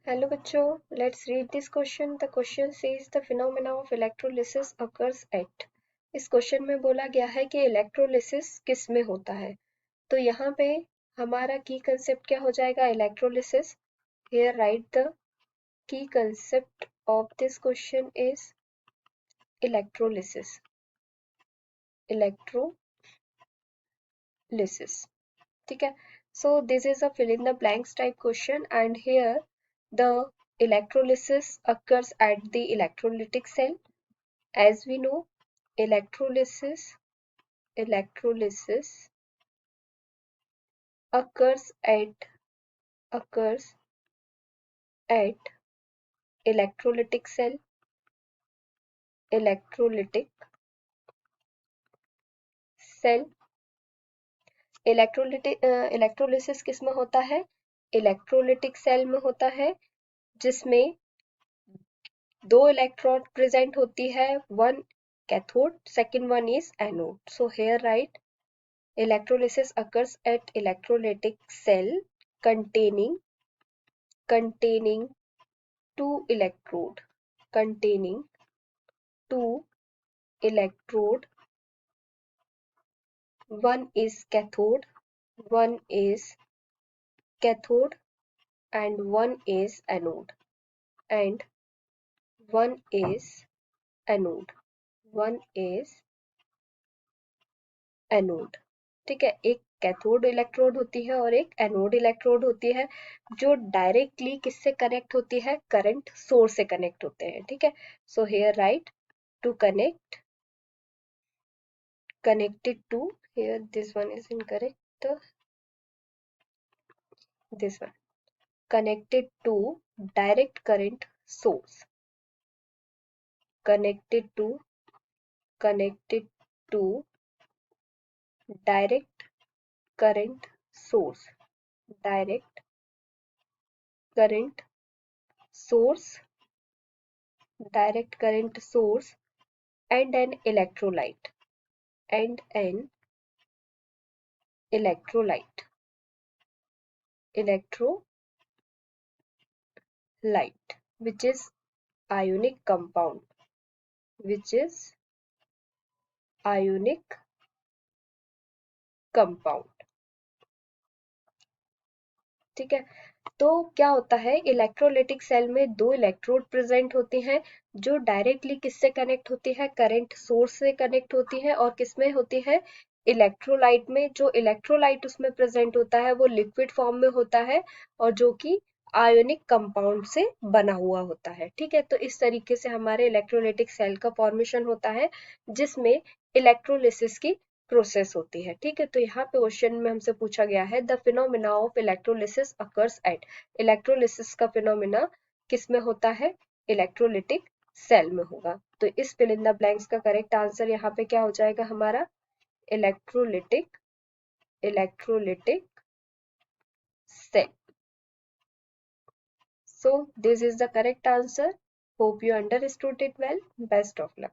Hello बच्चों, let's read this question. The question says the phenomena of electrolysis occurs at. इस question में बोला गया है कि इलेक्ट्रोलिसिस किस में होता है। तो यहाँ पे हमारा की कंसेप्ट क्या हो जाएगा, electrolysis. Here write the key concept of this question is electrolysis. Electrolysis. ठीक है. So this is a fill in the blanks type question and here the electrolysis occurs at the electrolytic cell. As we know, electrolysis occurs at electrolytic cell. Electrolysis किस में होता है, electrolytic cell में होता है, जिसमें दो इलेक्ट्रोड प्रेजेंट होती है, one cathode, second one is anode. So here right electrolysis occurs at electrolytic cell containing two electrode, one is cathode and one is anode, ठीक है. एक कैथोड इलेक्ट्रोड होती है और एक एनोड इलेक्ट्रोड होती है, जो डायरेक्टली किससे कनेक्ट होती है, करंट सोर्स से कनेक्ट होते हैं. ठीक है. So here right to connected to, here this one is incorrect, this one, connected to direct current source, connected to direct current source, and an electrolyte, which is ionic compound, ठीक है. तो क्या होता है, इलेक्ट्रोलिटिक सेल में दो electrode present होते हैं, जो डायरेक्टली किससे कनेक्ट होती है, करंट सोर्स से कनेक्ट होती है, और किसमें होती है, इलेक्ट्रोलाइट में. जो इलेक्ट्रोलाइट उसमें प्रेजेंट होता है वो लिक्विड फॉर्म में होता है, और जो कि आयोनिक कंपाउंड से बना हुआ होता है. ठीक है. तो इस तरीके से हमारे इलेक्ट्रोलिटिक सेल का फॉर्मेशन होता है, जिसमें इलेक्ट्रोलिसिस की प्रोसेस होती है. ठीक है. तो यहाँ पे क्वेश्चन में हमसे पूछा गया है the phenomena of electrolysis occurs at. Electrolysis का फिनोमिना किस में होता है, इलेक्ट्रोलिटिक सेल में होगा. तो इस फिल इन द ब्लैंक्स का करेक्ट आंसर यहाँ पे क्या हो जाएगा हमारा, electrolytic cell. So this is the correct answer. Hope you understood it well. Best of luck.